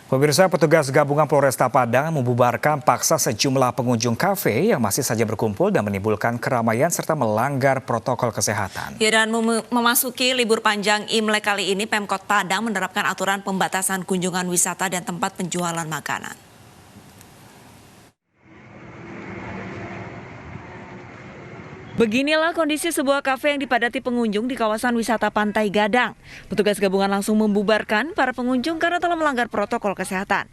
Pemirsa, petugas gabungan Polresta Padang membubarkan paksa sejumlah pengunjung kafe yang masih saja berkumpul dan menimbulkan keramaian serta melanggar protokol kesehatan. Ya, dan memasuki libur panjang Imlek kali ini, Pemkot Padang menerapkan aturan pembatasan kunjungan wisata dan tempat penjualan makanan. Beginilah kondisi sebuah kafe yang dipadati pengunjung di kawasan wisata Pantai Gadang. Petugas gabungan langsung membubarkan para pengunjung karena telah melanggar protokol kesehatan.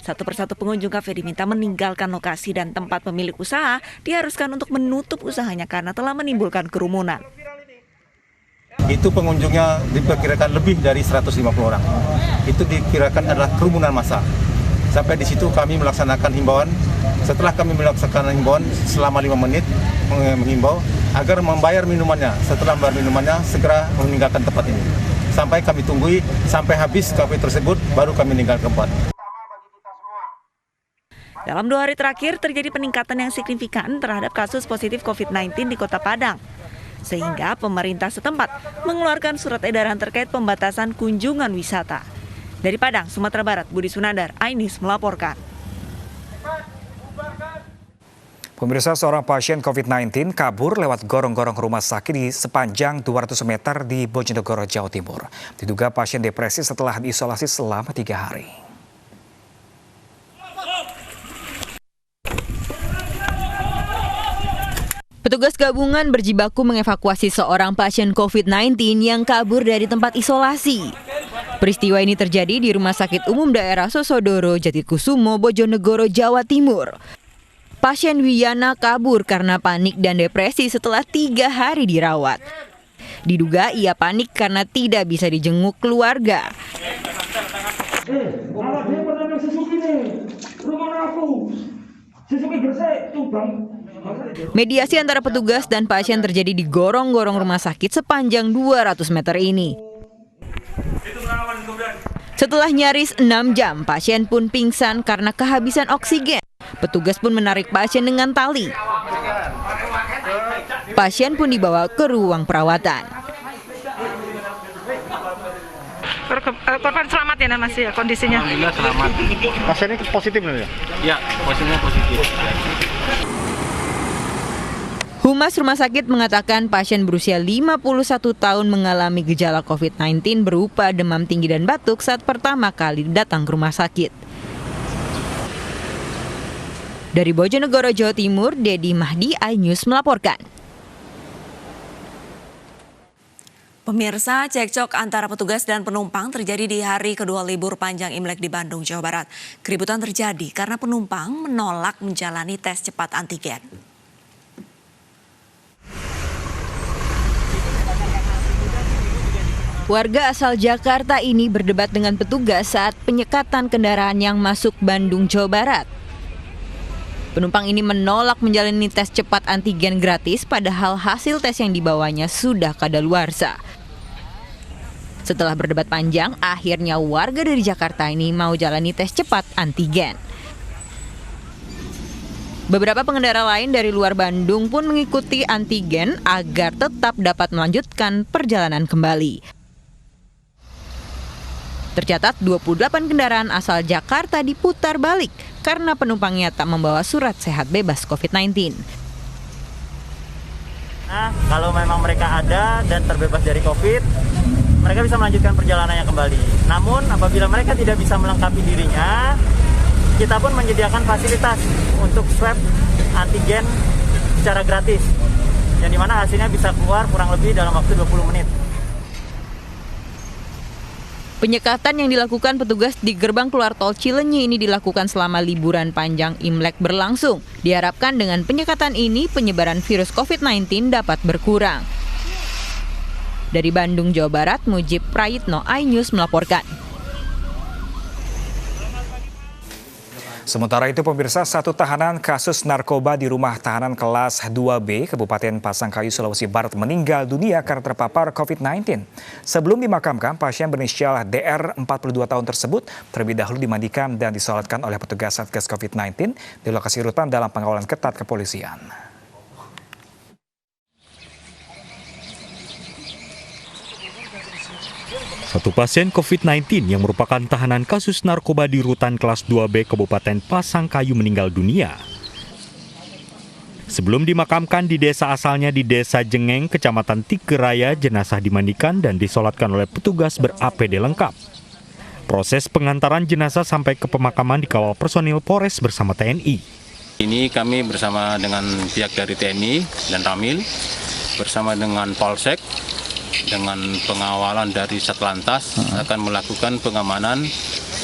Satu persatu pengunjung kafe diminta meninggalkan lokasi dan tempat pemilik usaha diharuskan untuk menutup usahanya karena telah menimbulkan kerumunan. Itu pengunjungnya diperkirakan lebih dari 150 orang. Itu dikirakan adalah kerumunan massa. Sampai di situ kami melaksanakan himbauan. Setelah kami melaksanakan himbauan selama 5 menit menghimbau agar membayar minumannya. Setelah membayar minumannya segera meninggalkan tempat ini. Sampai kami tunggui sampai habis kafe tersebut baru kami meninggalkan tempat. Dalam 2 hari terakhir terjadi peningkatan yang signifikan terhadap kasus positif COVID-19 di Kota Padang. Sehingga pemerintah setempat mengeluarkan surat edaran terkait pembatasan kunjungan wisata. Dari Padang, Sumatera Barat, Budi Sunandar, iNews melaporkan. Pemirsa, seorang pasien COVID-19 kabur lewat gorong-gorong rumah sakit di sepanjang 200 meter di Bojonegoro, Jawa Timur. Diduga pasien depresi setelah diisolasi selama 3 hari. Petugas gabungan berjibaku mengevakuasi seorang pasien COVID-19 yang kabur dari tempat isolasi. Peristiwa ini terjadi di Rumah Sakit Umum Daerah Sosodoro, Jatikusumo, Bojonegoro, Jawa Timur. Pasien Wiyana kabur karena panik dan depresi setelah 3 hari dirawat. Diduga ia panik karena tidak bisa dijenguk keluarga. Mediasi antara petugas dan pasien terjadi di gorong-gorong rumah sakit sepanjang 200 meter ini. Setelah nyaris 6 jam, pasien pun pingsan karena kehabisan oksigen. Petugas pun menarik pasien dengan tali. Pasien pun dibawa ke ruang perawatan. Korban selamat ya Mas ya kondisinya? Alhamdulillah selamat. Pasiennya positif ya? Ya, pasiennya positif. Humas Rumah Sakit mengatakan pasien berusia 51 tahun mengalami gejala COVID-19 berupa demam tinggi dan batuk saat pertama kali datang ke rumah sakit. Dari Bojonegoro, Jawa Timur, Dedi Mahdi, iNews melaporkan. Pemirsa, cekcok antara petugas dan penumpang terjadi di hari kedua libur panjang Imlek di Bandung, Jawa Barat. Keributan terjadi karena penumpang menolak menjalani tes cepat antigen. Warga asal Jakarta ini berdebat dengan petugas saat penyekatan kendaraan yang masuk Bandung, Jawa Barat. Penumpang ini menolak menjalani tes cepat antigen gratis padahal hasil tes yang dibawanya sudah kadaluarsa. Setelah berdebat panjang, akhirnya warga dari Jakarta ini mau jalani tes cepat antigen. Beberapa pengendara lain dari luar Bandung pun mengikuti antigen agar tetap dapat melanjutkan perjalanan kembali. Tercatat 28 kendaraan asal Jakarta diputar balik karena penumpangnya tak membawa surat sehat bebas COVID-19. Nah, kalau memang mereka ada dan terbebas dari COVID, mereka bisa melanjutkan perjalanannya kembali. Namun apabila mereka tidak bisa melengkapi dirinya, kita pun menyediakan fasilitas untuk swab antigen secara gratis, yang dimana hasilnya bisa keluar kurang lebih dalam waktu 20 menit. Penyekatan yang dilakukan petugas di gerbang keluar tol Cileunyi ini dilakukan selama liburan panjang Imlek berlangsung. Diharapkan dengan penyekatan ini penyebaran virus COVID-19 dapat berkurang. Dari Bandung, Jawa Barat, Mujib Prayitno, iNews melaporkan. Sementara itu, pemirsa, satu tahanan kasus narkoba di rumah tahanan kelas 2B Kabupaten Pasangkayu, Sulawesi Barat meninggal dunia karena terpapar COVID-19. Sebelum dimakamkan, pasien berinisial DR 42 tahun tersebut terlebih dahulu dimandikan dan disolatkan oleh petugas Satgas COVID-19 di lokasi rutan dalam pengawalan ketat kepolisian. Satu pasien COVID-19 yang merupakan tahanan kasus narkoba di Rutan Kelas 2B Kabupaten Pasangkayu meninggal dunia. Sebelum dimakamkan di desa asalnya di Desa Jengeng, Kecamatan Tigeraya, jenazah dimandikan dan disolatkan oleh petugas ber-APD lengkap. Proses pengantaran jenazah sampai ke pemakaman dikawal personil Polres bersama TNI. Ini kami bersama dengan pihak dari TNI dan Ramil, bersama dengan Polsek, dengan pengawalan dari Satlantas akan melakukan pengamanan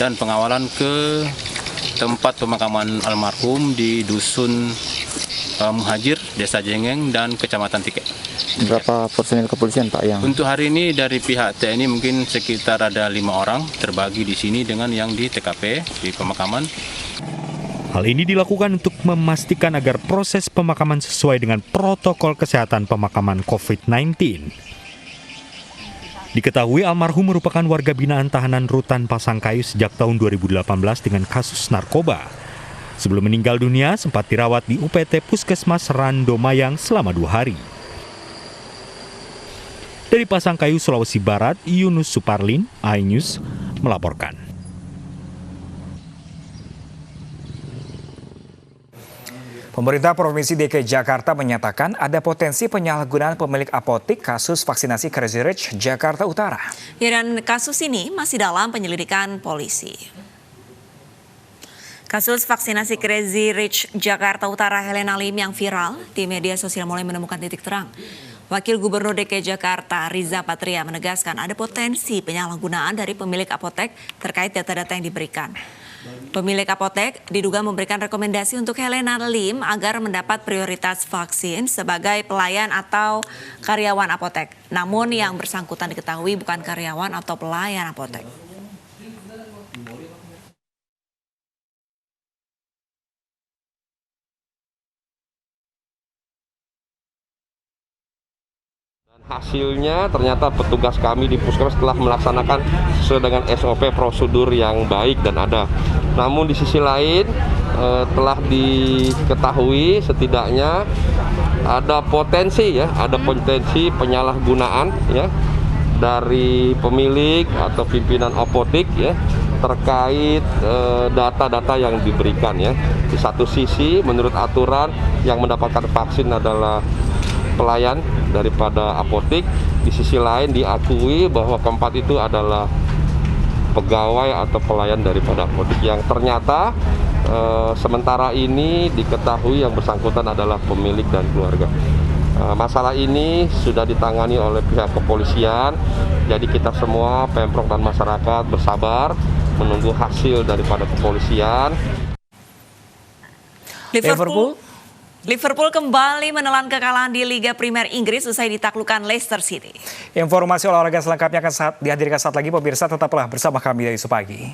dan pengawalan ke tempat pemakaman almarhum di Dusun Muhajir, Desa Jengeng, dan Kecamatan Tiket. Berapa personil kepolisian Pak yang? Untuk hari ini dari pihak TNI mungkin sekitar ada 5 orang terbagi di sini dengan yang di TKP, di pemakaman. Hal ini dilakukan untuk memastikan agar proses pemakaman sesuai dengan protokol kesehatan pemakaman COVID-19. Diketahui almarhum merupakan warga binaan tahanan Rutan Pasangkayu sejak tahun 2018 dengan kasus narkoba. Sebelum meninggal dunia, sempat dirawat di UPT Puskesmas Randomayang selama 2 hari. Dari Pasangkayu, Sulawesi Barat, Yunus Suparlin, iNews melaporkan. Pemerintah Provinsi DKI Jakarta menyatakan ada potensi penyalahgunaan pemilik apotik kasus vaksinasi Crazy Rich Jakarta Utara. Ya, dan kasus ini masih dalam penyelidikan polisi. Kasus vaksinasi Crazy Rich Jakarta Utara Helena Lim yang viral di media sosial mulai menemukan titik terang. Wakil Gubernur DKI Jakarta Riza Patria menegaskan ada potensi penyalahgunaan dari pemilik apotek terkait data-data yang diberikan. Pemilik apotek diduga memberikan rekomendasi untuk Helena Lim agar mendapat prioritas vaksin sebagai pelayan atau karyawan apotek. Namun yang bersangkutan diketahui bukan karyawan atau pelayan apotek. Hasilnya ternyata petugas kami di Puskesmas telah melaksanakan sesuai dengan SOP prosedur yang baik dan ada. Namun di sisi lain telah diketahui setidaknya ada potensi penyalahgunaan ya dari pemilik atau pimpinan apotek ya terkait data-data yang diberikan ya. Di satu sisi menurut aturan yang mendapatkan vaksin adalah pelayan daripada apotek, di sisi lain diakui bahwa keempat itu adalah pegawai atau pelayan daripada apotek yang ternyata sementara ini diketahui yang bersangkutan adalah pemilik dan keluarga. Masalah ini sudah ditangani oleh pihak kepolisian, jadi kita semua Pemprov dan masyarakat bersabar menunggu hasil daripada kepolisian. Liverpool kembali menelan kekalahan di Liga Primer Inggris usai ditaklukkan Leicester City. Informasi olahraga selengkapnya akan dihadirkan saat lagi, pemirsa tetaplah bersama kami dari Sepagi.